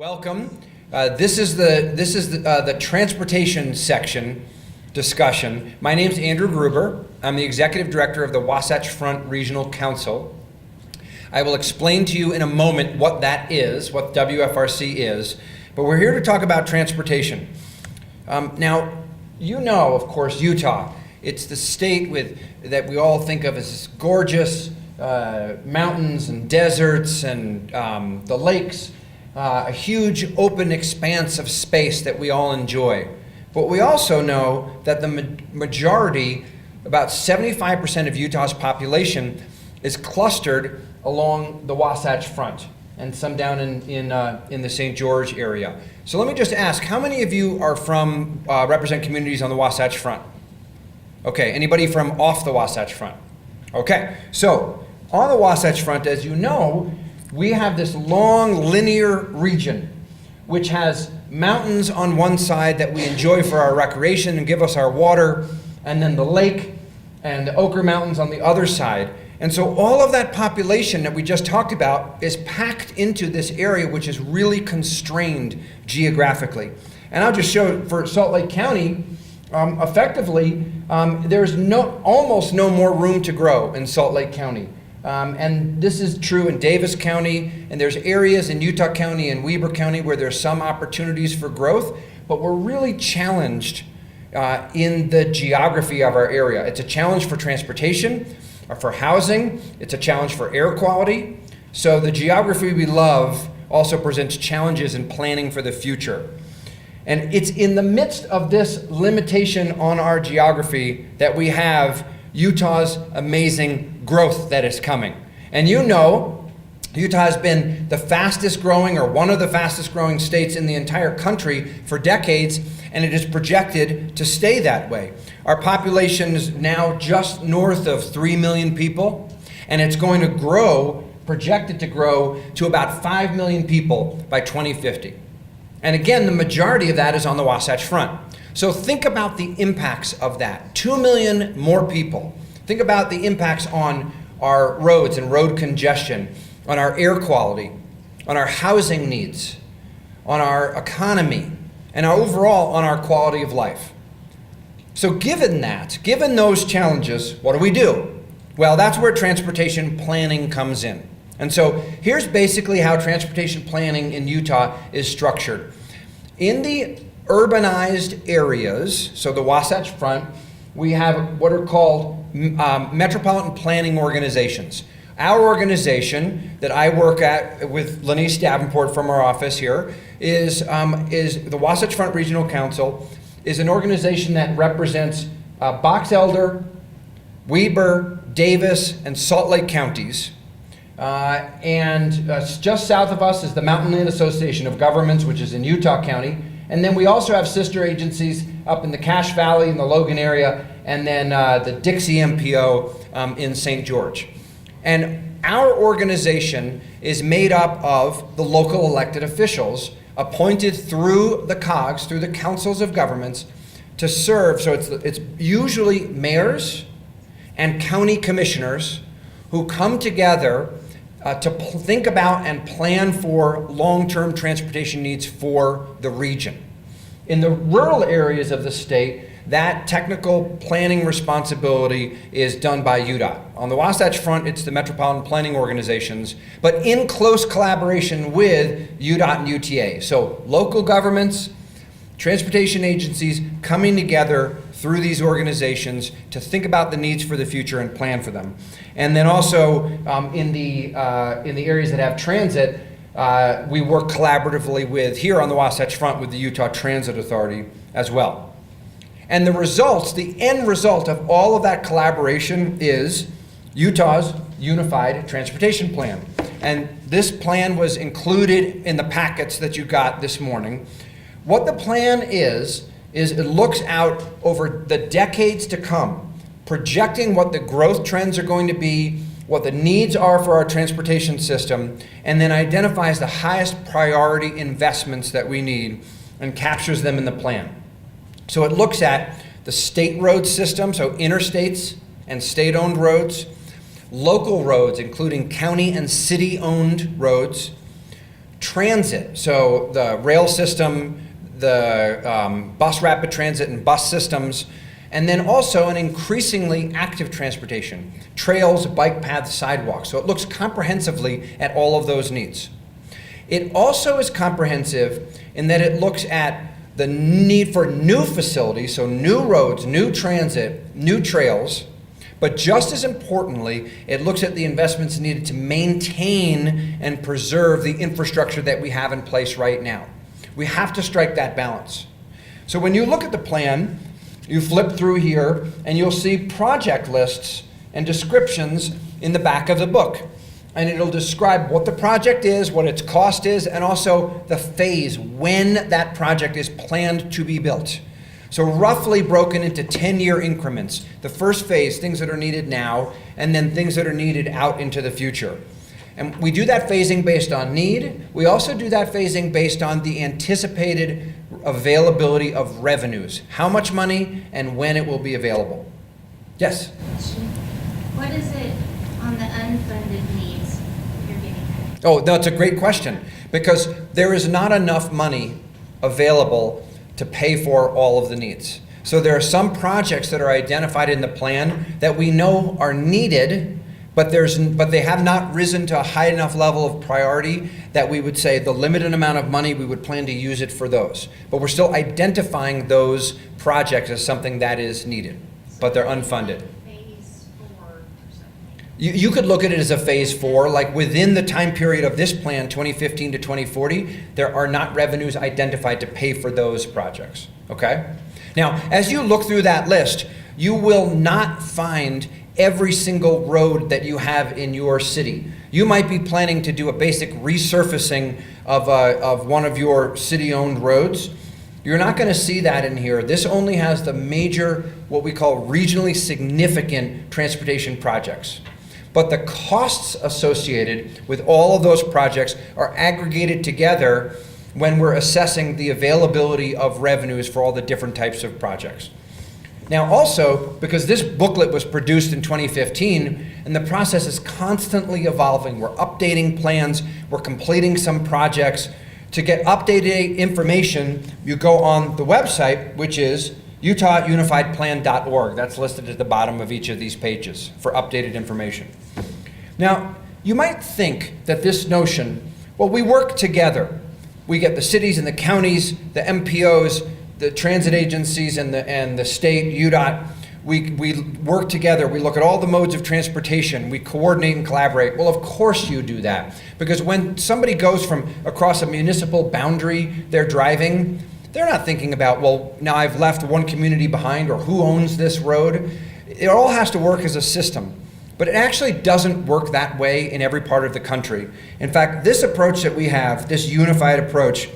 Welcome. This is the transportation section discussion. My name is Andrew Gruber. I'm the Executive Director of the Wasatch Front Regional Council. I will explain to you in a moment what that is, what WFRC is, but we're here to talk about transportation. Now, you know, of course, Utah. It's the state that we all think of as gorgeous mountains and deserts and the lakes. A huge open expanse of space that we all enjoy. But we also know that the majority, about 75% of Utah's population, is clustered along the Wasatch Front and some down in the St. George area. So let me just ask, how many of you are from, represent communities on the Wasatch Front? Okay, anybody from off the Wasatch Front? Okay, so on the Wasatch Front, as you know, we have this long linear region which has mountains on one side that we enjoy for our recreation and give us our water, and then the lake and the Ochre Mountains on the other side. And so all of that population that we just talked about is packed into this area which is really constrained geographically. And I'll just show for Salt Lake County, effectively, there's almost no more room to grow in Salt Lake County. And this is true in Davis County, and there's areas in Utah County and Weber County where there's some opportunities for growth, but we're really challenged in the geography of our area. It's a challenge for transportation, for housing, it's a challenge for air quality. So the geography we love also presents challenges in planning for the future. And it's in the midst of this limitation on our geography that we have Utah's amazing growth that is coming. And you know, Utah has been the fastest growing or one of the fastest growing states in the entire country for decades, and it is projected to stay that way. Our population is now just north of 3 million people, and it's going to grow, projected to grow to about 5 million people by 2050. And again, the majority of that is on the Wasatch Front. So think about the impacts of that. 2 million more people. Think about the impacts on our roads and road congestion, on our air quality, on our housing needs, on our economy, and overall on our quality of life. So given those challenges, what do? Well, that's where transportation planning comes in. And so here's basically how transportation planning in Utah is structured. In the urbanized areas, so the Wasatch Front, we have what are called metropolitan planning organizations. Our organization that I work at with Lenise Davenport from our office here is the Wasatch Front Regional Council, is an organization that represents Box Elder, Weber, Davis, and Salt Lake counties. Just south of us is the Mountain Land Association of Governments, which is in Utah County. And then we also have sister agencies up in the Cache Valley in the Logan area, and then the Dixie MPO in St. George. And our organization is made up of the local elected officials appointed through the COGs, through the councils of governments, to serve. So it's usually mayors and county commissioners who come together to think about and plan for long-term transportation needs for the region. In the rural areas of the state, that technical planning responsibility is done by UDOT. On the Wasatch Front, it's the metropolitan planning organizations, but in close collaboration with UDOT and UTA. So local governments, transportation agencies coming together through these organizations to think about the needs for the future and plan for them. And then also in the areas that have transit, we work collaboratively with, here on the Wasatch Front, with the Utah Transit Authority as well. And the end result of all of that collaboration is Utah's Unified Transportation Plan. And this plan was included in the packets that you got this morning. What the plan is it looks out over the decades to come, projecting what the growth trends are going to be, what the needs are for our transportation system, and then identifies the highest priority investments that we need and captures them in the plan. So it looks at the state road system, so interstates and state-owned roads, local roads, including county and city-owned roads, transit, so the rail system, the bus rapid transit and bus systems, and then also an increasingly active transportation, trails, bike paths, sidewalks. So it looks comprehensively at all of those needs. It also is comprehensive in that it looks at the need for new facilities, so new roads, new transit, new trails, but just as importantly, it looks at the investments needed to maintain and preserve the infrastructure that we have in place right now. We have to strike that balance. So when you look at the plan, you flip through here and you'll see project lists and descriptions in the back of the book. And it'll describe what the project is, what its cost is, and also the phase, when that project is planned to be built. So roughly broken into 10-year increments. The first phase, things that are needed now, and then things that are needed out into the future. And we do that phasing based on need. We also do that phasing based on the anticipated availability of revenues. How much money and when it will be available. Yes? What is it on the unfunded needs you're getting at? Oh, that's a great question, because there is not enough money available to pay for all of the needs. So there are some projects that are identified in the plan that we know are needed, but they have not risen to a high enough level of priority that we would say the limited amount of money, we would plan to use it for those. But we're still identifying those projects as something that is needed, but they're unfunded. Phase 4 or something? You could look at it as a phase 4, like within the time period of this plan, 2015 to 2040, there are not revenues identified to pay for those projects, okay? Now, as you look through that list, you will not find every single road that you have in your city. You might be planning to do a basic resurfacing of one of your city-owned roads. You're not going to see that in here. This only has the major, what we call regionally significant transportation projects. But the costs associated with all of those projects are aggregated together when we're assessing the availability of revenues for all the different types of projects. Now also, because this booklet was produced in 2015, and the process is constantly evolving, we're updating plans, we're completing some projects. To get updated information, you go on the website, which is utahunifiedplan.org. That's listed at the bottom of each of these pages for updated information. Now, you might think that this notion, well, we work together. We get the cities and the counties, the MPOs, the transit agencies and the state, UDOT, we work together. We look at all the modes of transportation. We coordinate and collaborate. Well, of course you do that. Because when somebody goes from across a municipal boundary, they're driving, they're not thinking about, well, now I've left one community behind or who owns this road. It all has to work as a system. But it actually doesn't work that way in every part of the country. In fact, this approach that we have, this unified approach,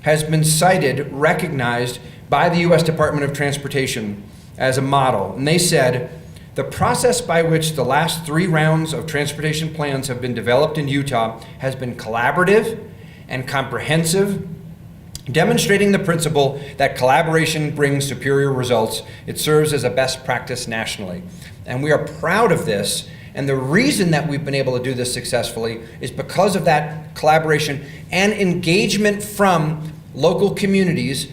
has been cited, recognized by the U.S. Department of Transportation as a model. And they said, the process by which the last 3 rounds of transportation plans have been developed in Utah has been collaborative and comprehensive, demonstrating the principle that collaboration brings superior results. It serves as a best practice nationally. And we are proud of this. And the reason that we've been able to do this successfully is because of that collaboration and engagement from local communities,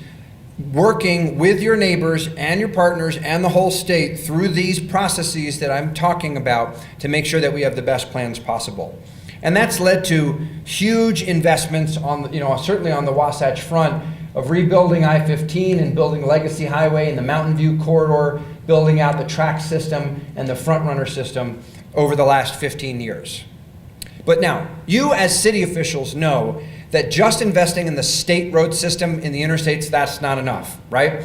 working with your neighbors and your partners and the whole state through these processes that I'm talking about to make sure that we have the best plans possible. And that's led to huge investments on, certainly on the Wasatch Front of rebuilding I-15 and building Legacy Highway and the Mountain View corridor, building out the track system and the front runner system over the last 15 years. But now, you as city officials know that just investing in the state road system in the interstates, that's not enough, right?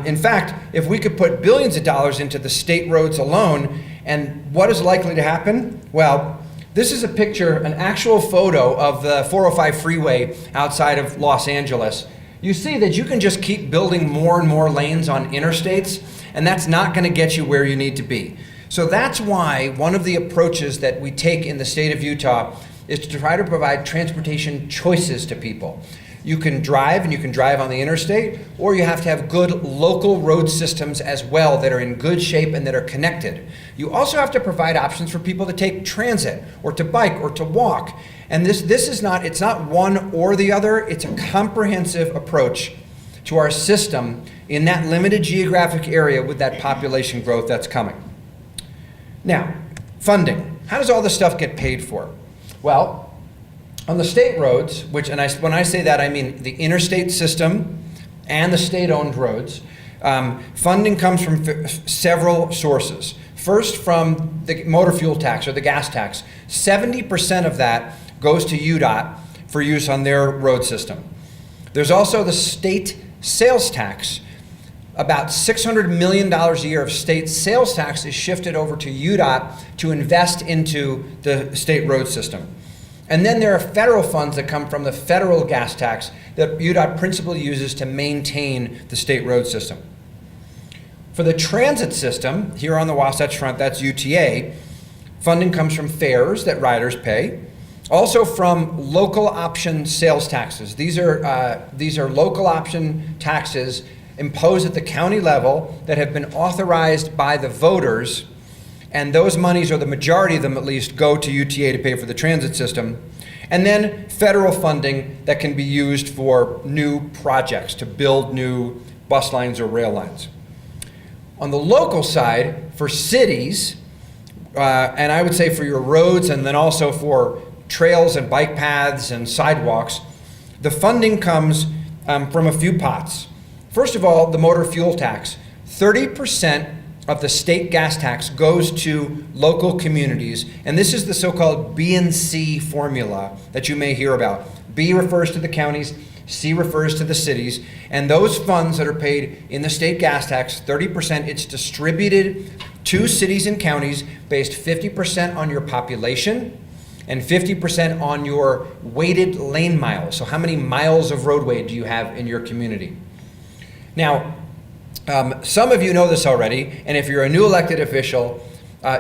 In fact, if we could put billions of dollars into the state roads alone, and what is likely to happen? Well, this is a picture, an actual photo of the 405 freeway outside of Los Angeles. You see that you can just keep building more and more lanes on interstates, and that's not gonna get you where you need to be. So that's why one of the approaches that we take in the state of Utah is to try to provide transportation choices to people. You can drive, and you can drive on the interstate, or you have to have good local road systems as well that are in good shape and that are connected. You also have to provide options for people to take transit, or to bike, or to walk. And this is not, it's not one or the other, it's a comprehensive approach to our system in that limited geographic area with that population growth that's coming. Now, funding. How does all this stuff get paid for? Well, on the state roads, which, and when I say that, I mean the interstate system and the state-owned roads, funding comes from several sources. First, from the motor fuel tax or the gas tax. 70% of that goes to UDOT for use on their road system. There's also the state sales tax. About $600 million a year of state sales tax is shifted over to UDOT to invest into the state road system. And then there are federal funds that come from the federal gas tax that UDOT principally uses to maintain the state road system. For the transit system, here on the Wasatch Front, that's UTA, funding comes from fares that riders pay, also from local option sales taxes. These are local option taxes imposed at the county level that have been authorized by the voters, and those monies, or the majority of them at least, go to UTA to pay for the transit system. And then federal funding that can be used for new projects, to build new bus lines or rail lines. On the local side, for cities, and I would say for your roads and then also for trails and bike paths and sidewalks, the funding comes from a few pots. First of all, the motor fuel tax. 30% of the state gas tax goes to local communities, and this is the so-called B and C formula that you may hear about. B refers to the counties, C refers to the cities, and those funds that are paid in the state gas tax, 30%, it's distributed to cities and counties based 50% on your population and 50% on your weighted lane miles. So how many miles of roadway do you have in your community? Now, some of you know this already, and if you're a new elected official,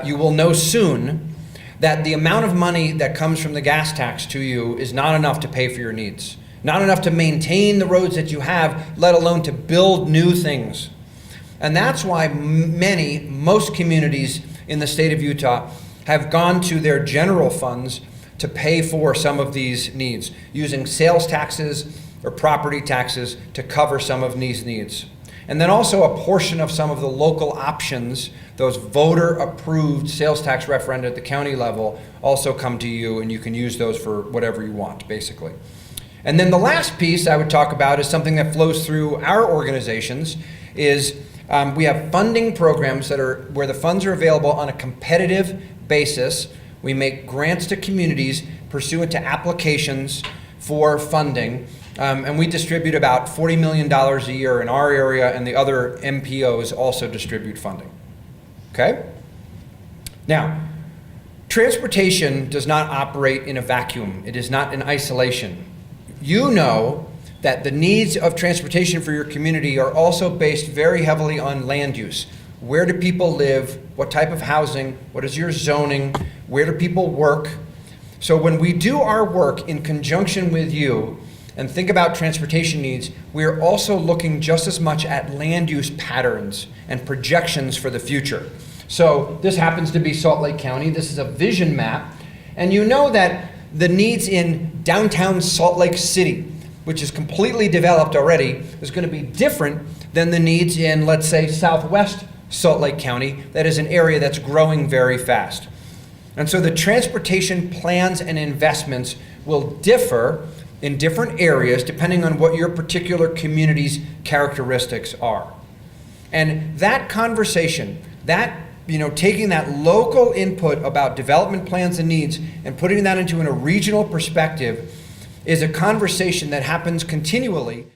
you will know soon that the amount of money that comes from the gas tax to you is not enough to pay for your needs. Not enough to maintain the roads that you have, let alone to build new things. And that's why most communities in the state of Utah have gone to their general funds to pay for some of these needs, using sales taxes or property taxes to cover some of these needs. And then also a portion of some of the local options, those voter-approved sales tax referenda at the county level, also come to you, and you can use those for whatever you want, basically. And then the last piece I would talk about is something that flows through our organizations, is we have funding programs that are where the funds are available on a competitive basis. We make grants to communities pursuant to applications for funding, and we distribute about $40 million a year in our area, and the other MPOs also distribute funding. Okay? Now, transportation does not operate in a vacuum. It is not in isolation. You know that the needs of transportation for your community are also based very heavily on land use. Where do people live? What type of housing? What is your zoning? Where do people work? So when we do our work in conjunction with you and think about transportation needs, we're also looking just as much at land use patterns and projections for the future. So this happens to be Salt Lake County. This is a vision map. And you know that the needs in downtown Salt Lake City, which is completely developed already, is going to be different than the needs in, let's say, southwest Salt Lake County. That is an area that's growing very fast. And so the transportation plans and investments will differ in different areas depending on what your particular community's characteristics are. And that conversation, that taking that local input about development plans and needs and putting that into a regional perspective is a conversation that happens continually.